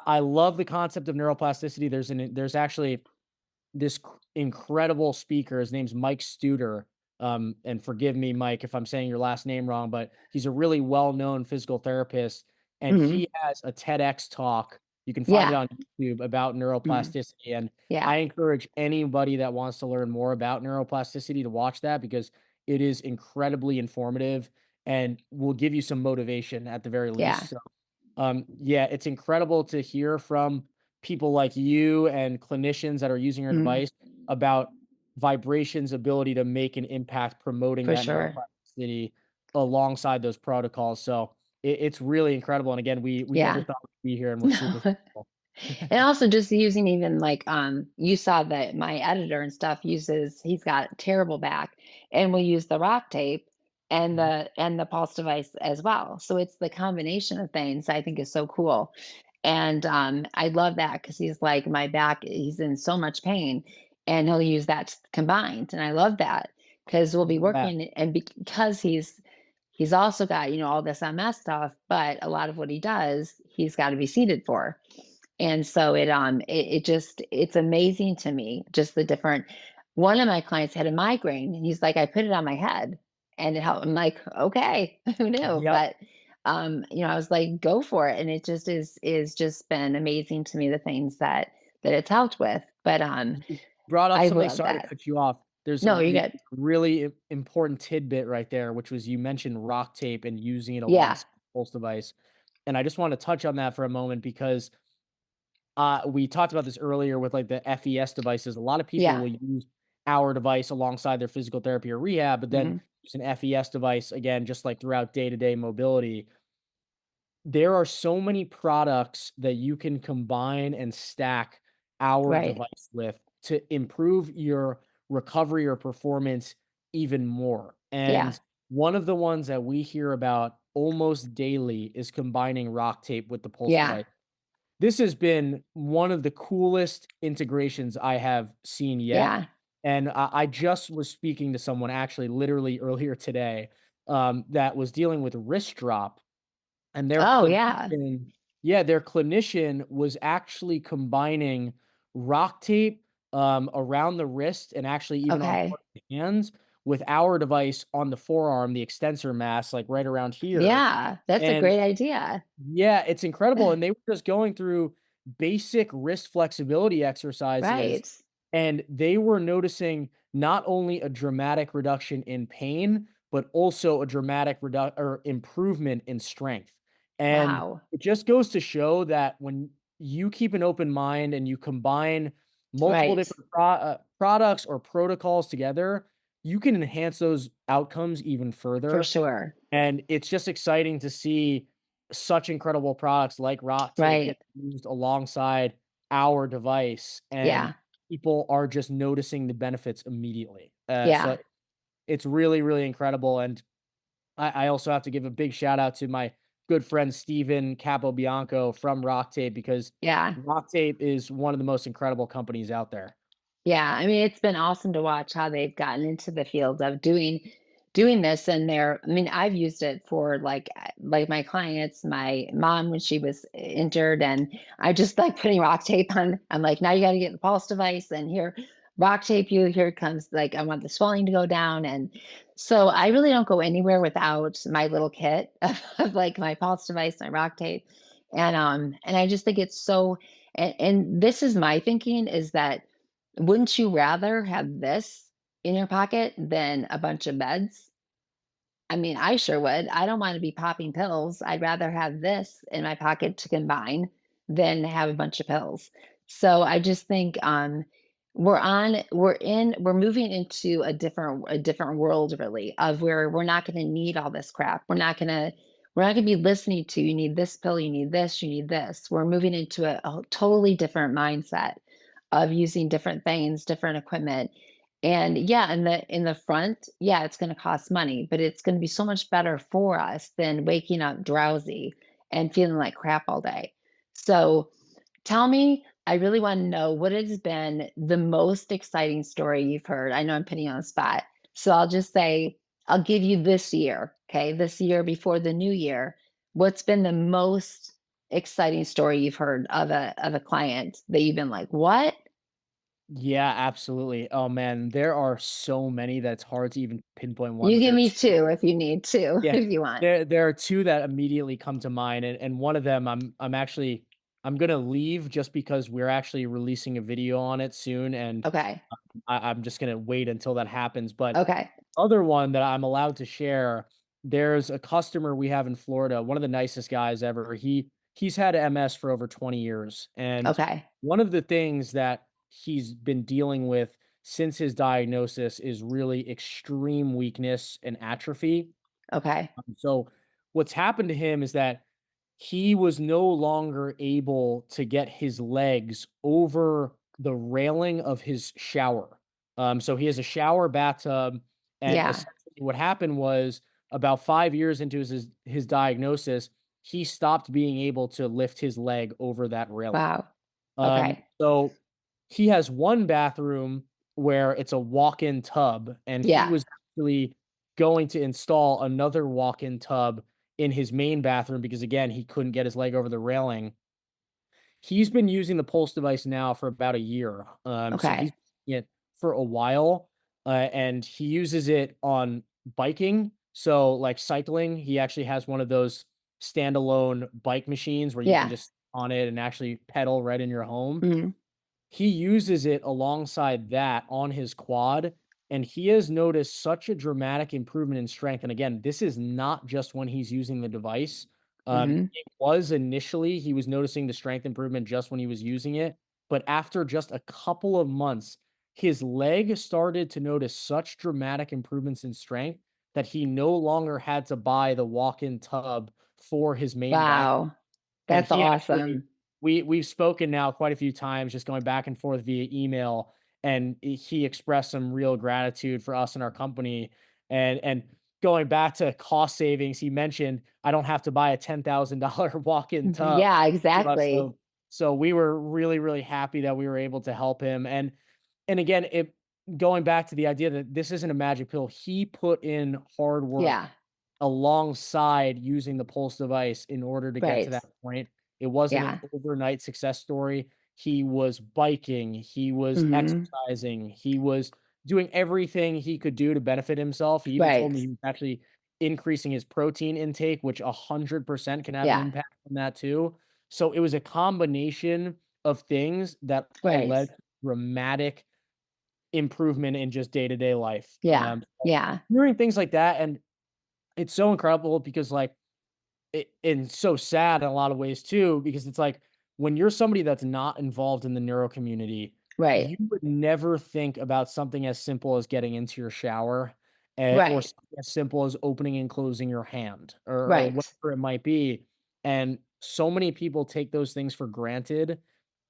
I love the concept of neuroplasticity. There's actually this incredible speaker. His name's Mike Studer. And forgive me, Mike, if I'm saying your last name wrong, but he's a really well known physical therapist. And
Mhm.
he has a TEDx talk You can find it
Yeah.
on YouTube about
Mhm.
neuroplasticity, and
Yeah.
I encourage anybody that wants to learn more about neuroplasticity to watch that because it is incredibly informative and will give you some motivation at the very
Yeah.
least. So, yeah, it's incredible to hear from people like you and clinicians that are using your
Mhm.
device about vibration's ability to make an impact promoting
For
that
sure.
neuroplasticity alongside those protocols. So it's really incredible. And again, we never
Yeah.
thought we'd be here, and we're super
No.
thankful.
And also just using even like, you saw that my editor and stuff uses he's got terrible back, and we use the rock tape
Mhm.
and the pulse device as well. So it's the combination of things I think is so cool. And, I love that because he's like, "My back he's in so much pain," and he'll use that combined, and I love that because 'cause we'll be
Yeah,
working and because he's also got, all this MS stuff, but a lot of what he does, he's gotta be seated for. And so it just it's amazing to me, just the different one of my clients had a migraine, and he's like, "I put it on my head, and it helped." I'm like, "Okay, who knew?"
yep.
But, I was like, "Go for it," and it just is just been amazing to me the things that it's helped with. But,
You brought up
I
something,
love
sorry to
that.
cut you off. There's
No, you're
the
good.
really important tidbit right there, which was you mentioned rock tape and using it
Yeah,
alongside the pulse device. And I just want to touch on that for a moment because we talked about this earlier with like the FES devices. A lot of people
yeah,
will use our device alongside their physical therapy or rehab, but then
mhm,
use an FES device again, just like throughout day to day mobility. There are so many products that you can combine and stack our
right.
device with to improve your recovery or performance even more.
Yeah,
And one of the ones that we hear about almost daily is combining rock tape with the pulse
yeah,
device. This has been one of the coolest integrations I have seen yet.
yeah.
And I just was speaking to someone actually literally earlier today that was dealing with wrist drop, and their
Oh, yeah,
clinician, yeah, their clinician was actually combining rock tape, around the wrist and actually even on
okay.
part of the hands with our device on the forearm, the extensor mass, like, right around here,
Yeah, that's a
and
great idea.
yeah, it's incredible, and they were just going through basic wrist flexibility exercises,
Right.
and they were noticing not only a dramatic reduction in pain, but also a dramatic or improvement in strength. And
Wow.
it just goes to show that when you keep an open mind and you combine multiple
Right.
different products or protocols together, you can enhance those outcomes even
For
further.
sure.
And it's just exciting to see such incredible products like Rot Tape get
Right.
used alongside our device, and
Yeah.
people are just noticing the benefits immediately. So
Yeah.
it's really, really incredible, and I also have to give a big shout out to my good friend Steven Capobianco from Rock Tape because
Yeah.
Rock Tape is one of the most incredible companies out there.
Yeah, I mean, it's been awesome to watch how they've gotten into the field of doing this and they're I mean, I've used it for like my clients, my mom when she was injured and I just like putting rock tape on. I'm like, now you got to get the pulse device and here rock tape you here it comes like I want the swelling to go down and so I really don't go anywhere without my little kit of like my pulse device, my rock tape. And I just think it's so and this is my thinking is that wouldn't you rather have this in your pocket than a bunch of meds? I mean, I sure would. I don't wanna be popping pills. I'd rather have this in my pocket to combine than have a bunch of pills. So I just think, we're moving into a different world really of where we're not gonna need all this crap. We're not gonna be listening to, "You need this pill, you need this, you need this." We're moving into a totally different mindset of using different things, different equipment, and yeah, in the front, yeah, it's gonna cost money, but it's gonna be so much better for us than waking up drowsy and feeling like crap all day. So tell me, I really want to know what has been the most exciting story you've heard. I know I'm putting you on the spot. So I'll just say, I'll give you this year, okay? This year before the new year. What's been the most exciting story you've heard of a client that you've been like, what?
Yeah, absolutely. Oh man, there are so many that's hard to even pinpoint one,
You
but
give
there are
me
two.
two if you need to,
Yeah,
if you want.
there are two that immediately come to mind, and one of them I'm actually I'm gonna leave just because we're actually releasing a video on it soon, and
Okay.
I'm just gonna wait until that happens, but
Okay.
other one that I'm allowed to share, there's a customer we have in Florida, one of the nicest guys ever. He's had MS for over 20 years, and
Okay.
one of the things that he's been dealing with since his diagnosis is really extreme weakness and atrophy.
Okay.
So what's happened to him is that he was no longer able to get his legs over the railing of his shower. So he has a shower bathtub, and
Yeah.
essentially what happened was about 5 years into his diagnosis, he stopped being able to lift his leg over that railing.
Wow. Okay.
So he has one bathroom where it's a walk-in tub, and he
Yeah.
was actually going to install another walk-in tub in his main bathroom because, again, he couldn't get his leg over the railing. He's been using the Pulse device now for about a year. So he's
Okay.
using it for a while, and he uses it on biking. So, like cycling, he actually has one of those standalone bike machines where you can
Yeah.
just on it and actually pedal right in your home.
Mhm.
He uses it alongside that on his quad, and he has noticed such a dramatic improvement in strength, and again, this is not just when he's using the device.
Mhm.
It was initially he was noticing the strength improvement just when he was using it, but after just a couple of months, his leg started to notice such dramatic improvements in strength that he no longer had to buy the walk-in tub for his main bath,
Wow.
and
That's
he actually
awesome.
we've spoken now quite a few times just going back and forth via email, and he expressed some real gratitude for us and our company, and going back to cost savings, he mentioned, "I don't have to buy a $10,000 walk-in tub
Yeah,
for us,"
exactly.
so we were really, really happy that we were able to help him, and again, it going back to the idea that this isn't a magic pill, he put in hard
Yeah.
work alongside using the Pulse device in order to get to
Right.
that point. It wasn't an
Yeah.
overnight success story. He was biking, he was
Mhm.
exercising, he was doing everything he could do to benefit himself. He even told
Right.
me he was actually increasing his protein intake, which 100% can have an
Yeah.
impact on that too. So it was a combination of things that all
Right.
led to dramatic improvement in just day-to-day life.
Yeah. Yeah.
Hearing things like that, and it's so incredible because, like, and so sad in a lot of ways too, because it's like when you're somebody that's not involved in the neuro community,
Right.
you would never think about something as simple as getting into your shower, or
Right.
something as simple as opening and closing your hand, or
Right.
whatever it might be. And so many people take those things for granted.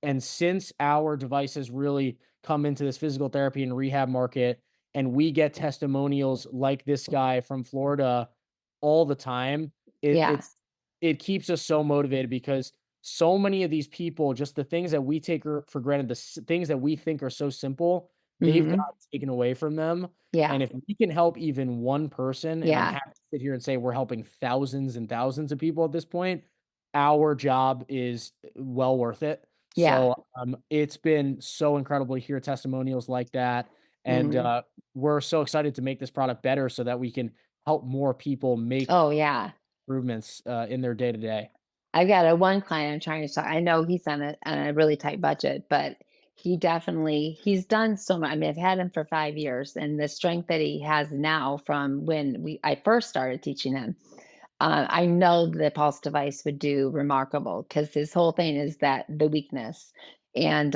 And since our devices really come into this physical therapy and rehab market, and we get testimonials like this guy from Florida all the time, it
Yeah.
it's it keeps us so motivated because so many of these people, just the things that we take for granted, things that we think are so simple, they've got
Mhm.
taken away from them.
Yeah.
And if we can help even one person, and I'm
Yeah.
happy to sit here and say we're helping thousands and thousands of people at this point, our job is well worth it.
Yeah.
So it's been so incredible to hear testimonials like that. And
Mhm.
we're so excited to make this product better so that we can help more people make
Oh, yeah.
improvements, in their day to day.
I've got a one client I'm trying to talk. I know he's on a really tight budget, but he's done so much. I mean, I've had him for 5 years, and the strength that he has now from when I first started teaching him, I know the pulse device would do remarkable because his whole thing is that the weakness, and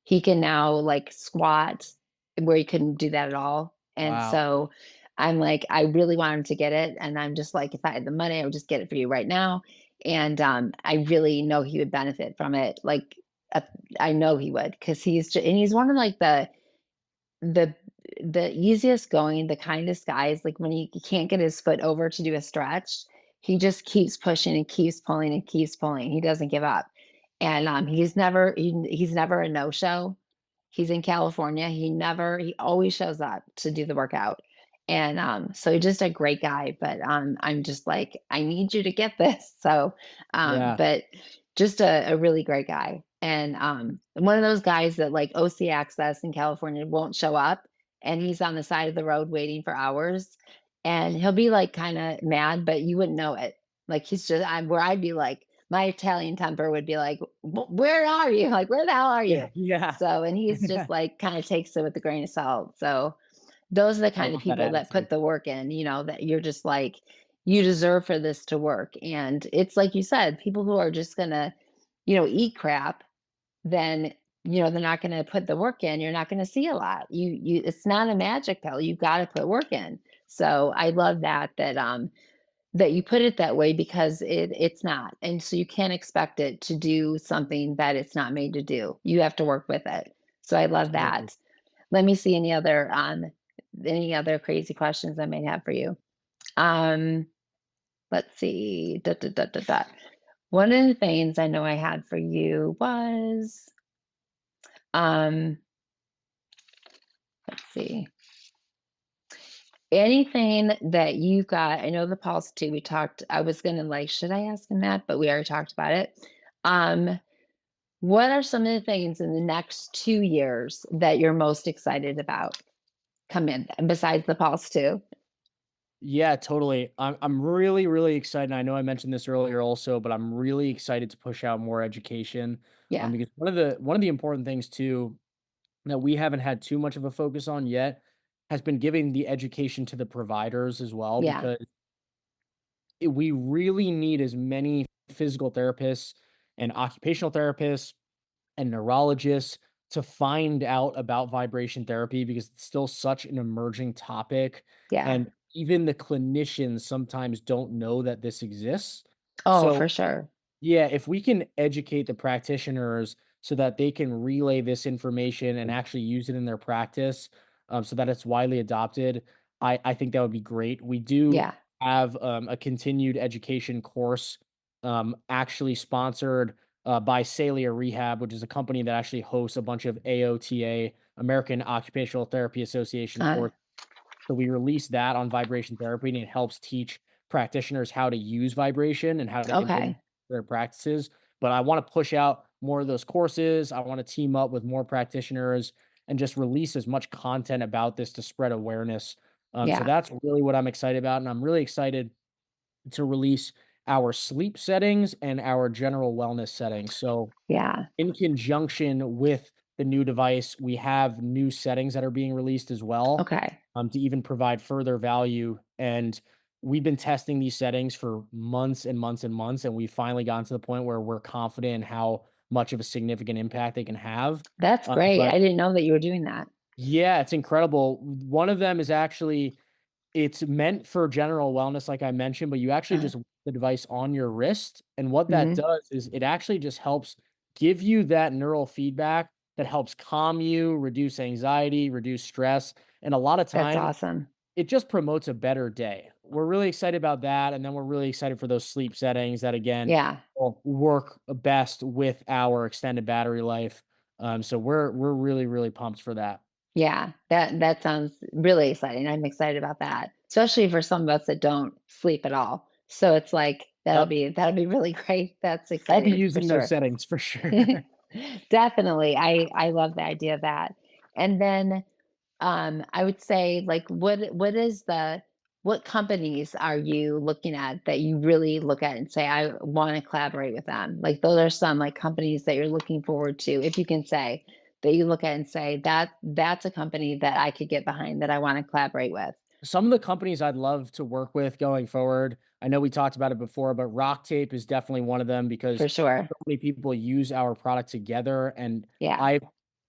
he can now like squat where he couldn't do that at all. And
Wow.
so I'm like, I really want him to get it, and I'm just like, if I had the money, I would just get it for you right now. And I really know he would benefit from it. Like, uh, I know he would because and he's one of like the the easiest going, the kindest guys, like, when he can't get his foot over to do a stretch, he just keeps pushing and keeps pulling and keeps pulling. He doesn't give up. And, he's never a no-show. He's in California. He always shows up to do the workout. And, so he's just a great guy, but, I'm just like, "I need you to get this." So,
Yeah.
but just a really great guy. And, one of those guys that, like, OC Access in California won't show up, and he's on the side of the road waiting for hours, and he'll be, like, kinda mad, but you wouldn't know it. Like, he's just where I'd be like, my Italian temper would be like, Where are you? Like, where the hell are
Yeah,
you?"
yeah.
So, and he's just like kind of takes it with a grain of salt. So, those are the
I
kind of
love that
people that
attitude.
put the work in, that you're just like, you deserve for this to work. And it's like you said, people who are just gonna, eat crap, then they're not going to put the work in. You're not going to see a lot. It's not a magic pill. You've got to put work in. So I love that you put it that way, because it's not. And so you can't expect it to do something that it's not made to do. You have to work with it. So I love
Absolutely.
that. Let me see any other crazy questions I may have for you. Um, let's see. Da, da, da, da, da. One of the things I know I had for you was, um, let's see, anything that you got. I know the pulse too. We talked. I was gonna like, should I ask him that? But we already talked about it. Um, what are some of the things in the next 2 years that you're most excited about come in, besides the pulse too?
Yeah, totally. I'm really, really excited. I know I mentioned this earlier also, but I'm really excited to push out more education.
Yeah,
Because one of the important things too that we haven't had too much of a focus on yet has been giving the education to the providers as well,
yeah,
because we really need as many physical therapists and occupational therapists and neurologists to find out about vibration therapy, because it's still such an emerging topic,
yeah.
and even the clinicians sometimes don't know that this exists.
Oh,
So
for sure.
yeah, if we can educate the practitioners so that they can relay this information and actually use it in their practice, so that it's widely adopted, I think that would be great. We do
Yeah,
have a continued education course, actually sponsored by Salia Rehab, which is a company that actually hosts a bunch of AOTA, American Occupational Therapy Association
uh,
courses. So we release that on vibration therapy, and it helps teach practitioners how to use vibration and how to implement
okay,
their practices. But I want to push out more of those courses. I want to team up with more practitioners and just release as much content about this to spread awareness. So
yeah,
that's really what I'm excited about. And I'm really excited to release our sleep settings and our general wellness settings. So
yeah,
in conjunction with the new device, we have new settings that are being released as well,
okay.
to even provide further value. And we've been testing these settings for months and months and months, and we've finally gotten to the point where we're confident in how much of a significant impact they can have.
That's great.
But
I didn't know that you were doing that.
yeah, it's incredible. One of them is actually it's meant for general wellness, like I mentioned, but you actually
Uh,
just wear the device on your wrist, and what that
mhm.
does is it actually just helps give you that neural feedback that helps calm you, reduce anxiety, reduce stress, and a lot of
That's
times
awesome.
it just promotes a better day. We're really excited about that, and then we're really excited for those sleep settings that again
Yeah.
will work best with our extended battery life. So we're really, really pumped for that.
Yeah, that sounds really exciting. I'm excited about that, especially for some of us that don't sleep at all. So it's like
Yep.
that'll be really great. That's
I'll be
exciting for
using those
sure.
settings for sure.
Definitely. I love the idea of that. And then I would say, like, what companies are you looking at that you really look at and say, I want to collaborate with them? Like, those are some like companies that you're looking forward to, if you can say, that you look at and say that's a company that I could get behind, that I want to collaborate with.
Some of the companies I'd love to work with going forward, I know we talked about it before, but Rock Tape is definitely one of them because
For sure.
so many people use our product together. And
Yeah.
I've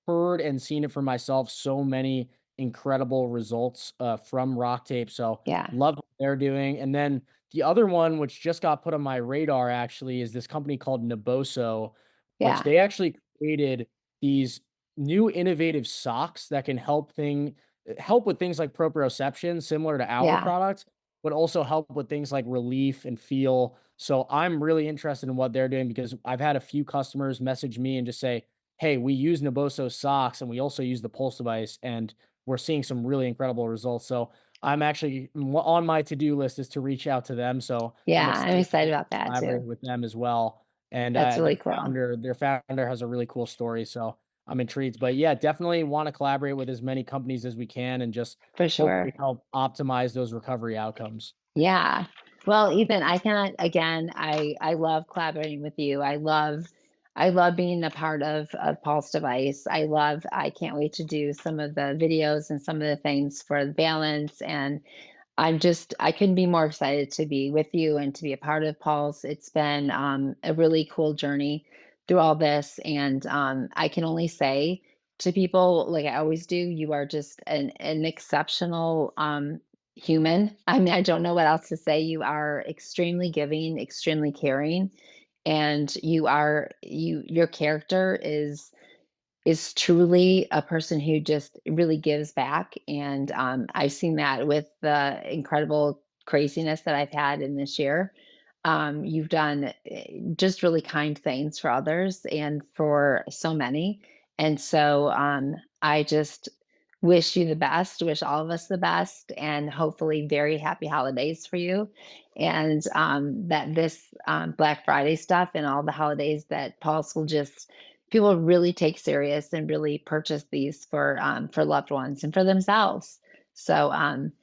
heard and seen it for myself so many incredible results from Rock Tape. So
Yeah.
love what they're doing. And then the other one, which just got put on my radar actually, is this company called Naboso, which
Yeah.
they actually created these new innovative socks that can help with things like proprioception, similar to our
Yeah.
product, but also help with things like relief and feel. So I'm really interested in what they're doing because I've had a few customers message me and just say, "Hey, we use Naboso socks and we also use the Pulse device, and we're seeing some really incredible results." So I'm actually on my to-do list is to reach out to them. So I'm
Yeah. I'm
excited to
excited about that
collaborate
too.
with them as well. And
That's
their
really cool.
founder has a really cool story. So I'm intrigued. But yeah, definitely want to collaborate with as many companies as we can and just
For
hopefully
sure.
help optimize those recovery outcomes.
Yeah. Well, Ethan, I cannot again, I love collaborating with you. I love being a part of Pulse Device. I can't wait to do some of the videos and some of the things for the balance, and I couldn't be more excited to be with you and to be a part of Pulse. It's been a really cool journey through all this. And I can only say to people, like I always do, you are just an exceptional human. I mean, I don't know what else to say. You are extremely giving, extremely caring, and your character is truly a person who just really gives back. And I've seen that with the incredible craziness that I've had in this year. You've done just really kind things for others and for so many. And so I just wish you the best, wish all of us the best, and hopefully very happy holidays for you. And that this Black Friday stuff and all the holidays that Pulse will just people really take serious and really purchase these for loved ones and for themselves. So I'm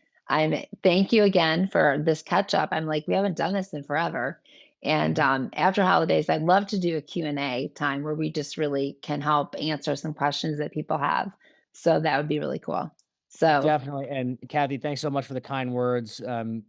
thank you again for this catch up. I'm like, we haven't done this in forever. And
Mhm.
after holidays, I'd love to do a Q&A time where we just really can help answer some questions that people have. So that would be really cool. So
Definitely, and Kathy, thanks so much for the kind words.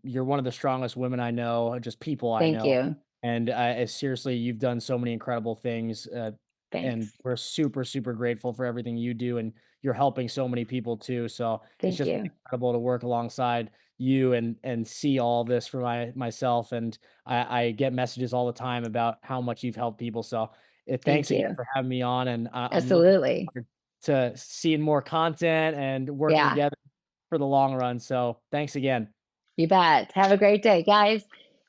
You're one of the strongest women I know, just people I
thank
know,
you.
and seriously, you've done so many incredible things, and
Thanks.
we're super, super grateful for everything you do, and you're helping so many people too. So it's
Thank
just
you.
incredible to work alongside you and see all this for myself. And I get messages all the time about how much you've helped people. So thanks
Thank
again
you.
for having me on, and I'm looking
Absolutely.
forward to seeing more content and working
Yeah.
together for the long run, so thanks again.
You bet. Have a great day, guys.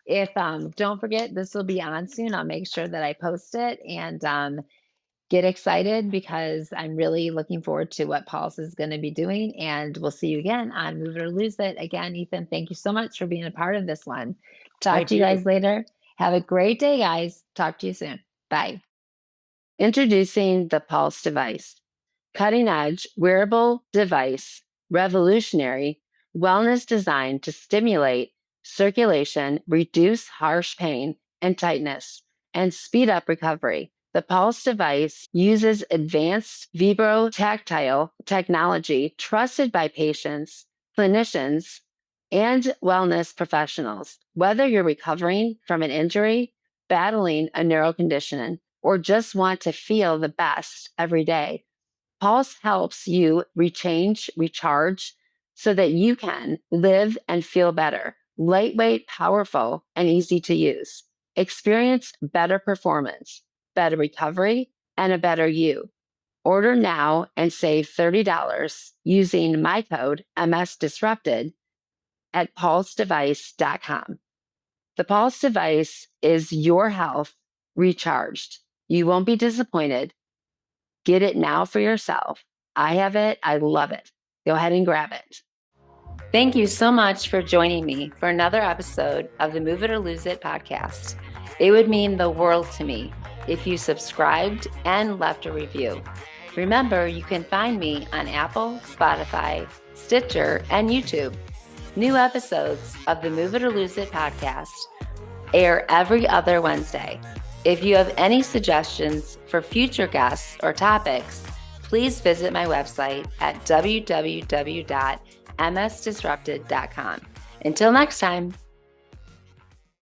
If don't forget, this will be on soon. I'll make sure that I post it and get excited because I'm really looking forward to what Pulse is going to be doing. And we'll see you again on Move It or Lose It. Again, Ethan, thank you so much for being a part of this one. Talk
Thank
to you
you.
guys later. Have a great day, guys. Talk to you soon. Bye. Introducing the Pulse device. Cutting edge wearable device, revolutionary wellness designed to stimulate circulation, reduce harsh pain and tightness, and speed up recovery. The Pulse device uses advanced vibrotactile technology trusted by patients, clinicians, and wellness professionals. Whether you're recovering from an injury, battling a neuro condition, or just want to feel the best every day, Pulse helps you recharge so that you can live and feel better. Lightweight, powerful, and easy to use. Experience better performance, better recovery, and a better you. Order now and save $30 using my code MSDisrupted at pulsedevice.com. The Pulse device is your health recharged. You won't be disappointed. Get it now for yourself. I have it. I love it. Go ahead and grab it. Thank you so much for joining me for another episode of the Move It or Lose It podcast. It would mean the world to me if you subscribed and left a review. Remember, you can find me on Apple, Spotify, Stitcher, and YouTube. New episodes of the Move It or Lose It podcast air every other Wednesday. If you have any suggestions for future guests or topics, please visit my website at www.msdisrupted.com. Until next time.